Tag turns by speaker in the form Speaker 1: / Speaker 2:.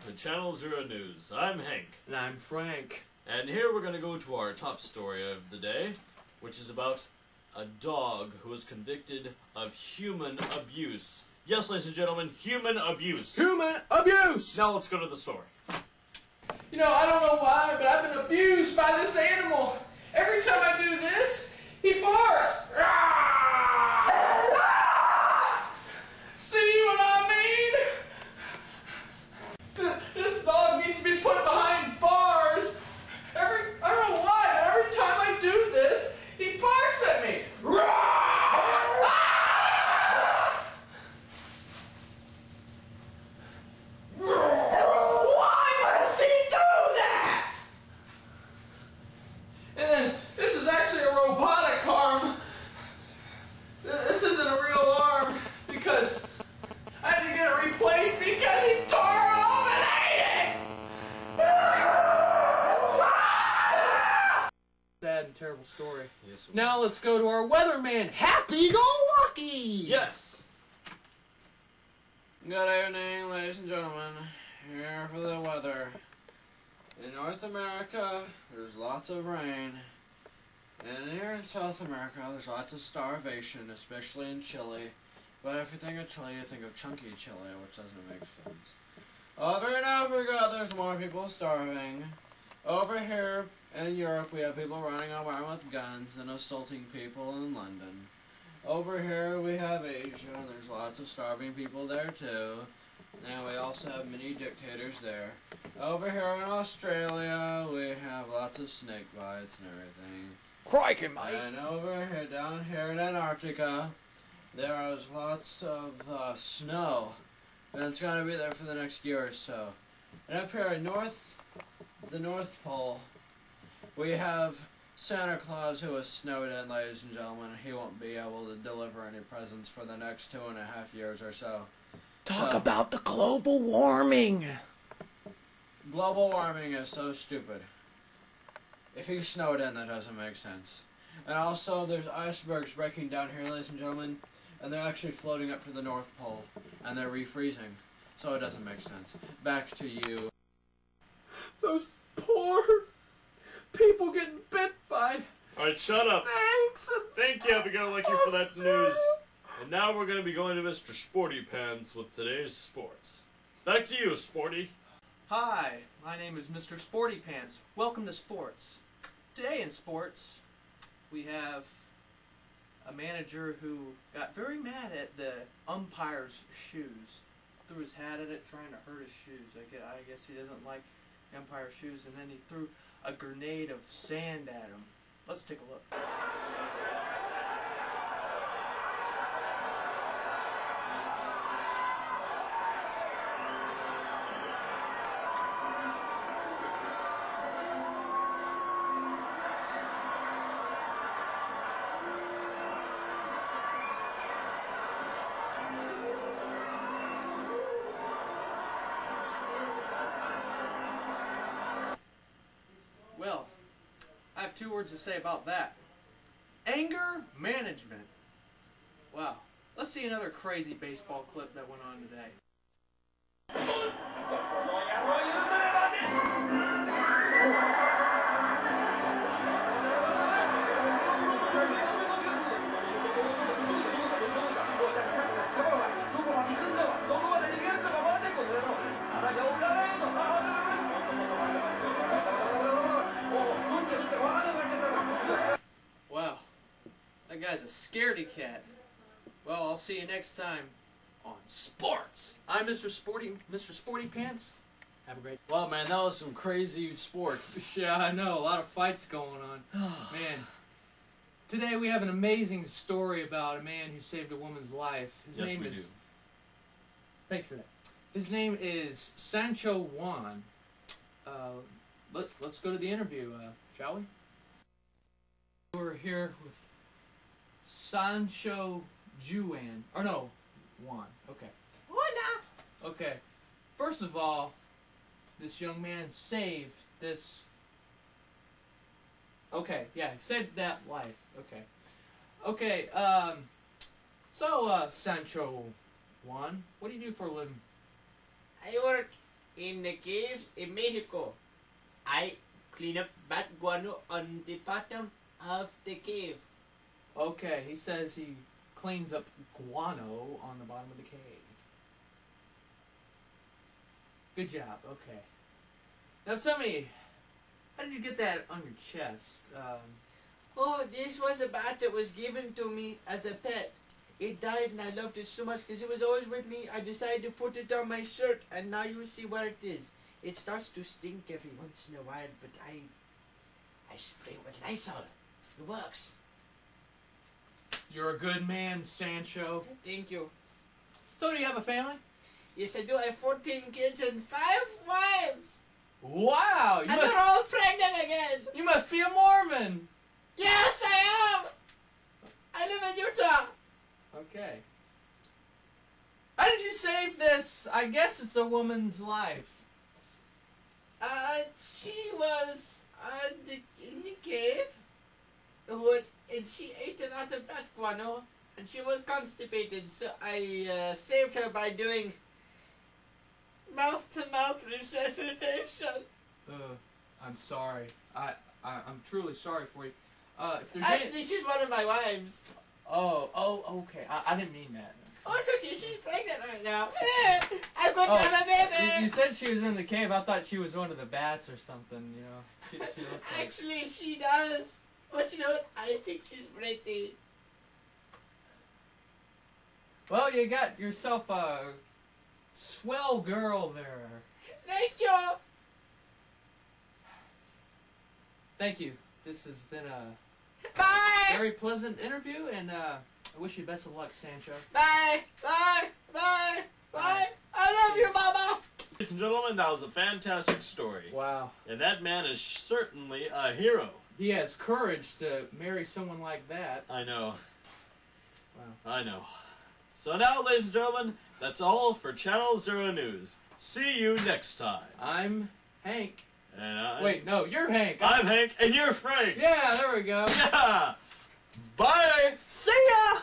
Speaker 1: to Channel Zero News. I'm Hank.
Speaker 2: And I'm Frank.
Speaker 1: And here we're going to go to our top story of the day, which is about a dog who was convicted of human abuse. Yes, ladies and gentlemen, human abuse.
Speaker 2: Human abuse!
Speaker 1: Now let's go to the story.
Speaker 2: You know, I don't know why, but I've been abused by this animal. Every time I do this, he barks. See what I mean? This dog needs to be put behind bars. I don't know why, but every time I do this, he barks at me. Why must he do that? And then, this is actually a robotic arm. This isn't a real arm because I had to get it replaced because he tore it off and ate it! Sad and terrible story.
Speaker 1: Yes,
Speaker 2: Now let's go to our weatherman, Happy-Go-Lucky!
Speaker 1: Yes!
Speaker 3: Good evening, ladies and gentlemen. Here for the weather. In North America, there's lots of rain. And here in South America, there's lots of starvation, especially in Chile. But if you think of Chile, you think of chunky Chile, which doesn't make sense. Over in Africa, there's more people starving. Over here in Europe, we have people running around with guns and assaulting people in London. Over here, we have Asia, and there's lots of starving people there too. And we also have many dictators there. Over here in Australia, we have lots of snake bites and everything.
Speaker 2: Crikey, mate!
Speaker 3: And over here, down here in Antarctica, there is lots of snow. And it's going to be there for the next year or so. And up here in the North Pole, we have Santa Claus who is snowed in, ladies and gentlemen. He won't be able to deliver any presents for the next 2.5 years or so.
Speaker 2: Talk about the global warming!
Speaker 3: Global warming is so stupid. If he's snowed in, that doesn't make sense. And also, there's icebergs breaking down here, ladies and gentlemen, and they're actually floating up to the North Pole, and they're refreezing. So it doesn't make sense. Back to you.
Speaker 2: Those poor people getting bit by
Speaker 1: Alright, shut up.
Speaker 2: snakes and
Speaker 1: Thank you, Happy-Go-Lucky, for that news. And now we're going to be going to Mr. Sporty Pants with today's sports. Back to you, Sporty.
Speaker 2: Hi, my name is Mr. Sporty Pants. Welcome to sports. Today in sports, we have a manager who got very mad at the umpire's shoes. Threw his hat at it, trying to hurt his shoes. I guess he doesn't like the umpire's shoes, and then he threw a grenade of sand at him. Let's take a look. Well, I have 2 words to say about that. Anger management. Wow. Let's see another crazy baseball clip that went on today. Wow, that guy's a scaredy cat. Well, I'll see you next time on sports. I'm Mr. Sporty Pants. Have a great.
Speaker 1: Wow, man, that was some crazy sports.
Speaker 2: Yeah, I know, a lot of fights going on. Man, today we have an amazing story about a man who saved a woman's life. His
Speaker 1: Yes,
Speaker 2: name
Speaker 1: we
Speaker 2: is.
Speaker 1: do.
Speaker 2: Thank you for that. His name is Sancho Juan. Let's go to the interview, shall we? We're here with Sancho Juan. Or no, Juan. Okay. Hola! Okay. First of all, this young man saved this. Okay, yeah, he saved that life. Okay. Okay, So, Sancho Juan, what do you do for a living?
Speaker 4: I work
Speaker 3: in the caves in Mexico. I clean up bat guano on the bottom of the cave.
Speaker 2: Okay, he says he cleans up guano on the bottom of the cave. Good job, okay. Now tell me, how did you get that on your chest?
Speaker 3: Oh, this was a bat that was given to me as a pet. It died and I loved it so much because it was always with me. I decided to put it on my shirt and now you see where it is. It starts to stink every once in a while, but I spray it with Lysol. It works.
Speaker 2: You're a good man, Sancho.
Speaker 3: Thank you.
Speaker 2: So do you have a family?
Speaker 3: Yes, I do. I have 14 kids and 5 wives.
Speaker 2: Wow!
Speaker 3: And they're all pregnant again.
Speaker 2: You must be a Mormon!
Speaker 3: Yes, I am. I live in Utah.
Speaker 2: Okay. How did you save this? I guess it's a woman's life.
Speaker 3: She was in the cave, and she ate a lot of bat guano, and she I'm so I saved her by doing mouth-to-mouth resuscitation.
Speaker 2: I'm sorry. I'm truly sorry for you. If there's
Speaker 3: Actually, she's one of my wives.
Speaker 2: okay. I didn't mean that.
Speaker 3: Oh, it's okay. She's pregnant right now. I'm going to have a baby.
Speaker 2: You said she was in the cave. I thought she was one of the bats or something, you know. She looks like...
Speaker 3: Actually, she does. But you know what? I think she's pretty.
Speaker 2: Well, you got yourself a swell girl there.
Speaker 3: Thank you.
Speaker 2: Thank you. This has been a
Speaker 3: Bye.
Speaker 2: very pleasant interview, and I wish you best of luck, Sancho.
Speaker 3: Bye. Bye. Bye. Bye. I love you, Mama.
Speaker 1: Ladies and gentlemen, that was a fantastic story.
Speaker 2: Wow.
Speaker 1: And that man is certainly a hero.
Speaker 2: He has courage to marry someone like that.
Speaker 1: I know.
Speaker 2: Wow.
Speaker 1: I know. So now, ladies and gentlemen, that's all for Channel Zero News. See you next time.
Speaker 2: I'm Hank.
Speaker 1: And
Speaker 2: Wait, no, you're Hank.
Speaker 1: I'm Hank, and you're Frank.
Speaker 2: Yeah, there we go.
Speaker 1: Yeah. Bye.
Speaker 2: See ya!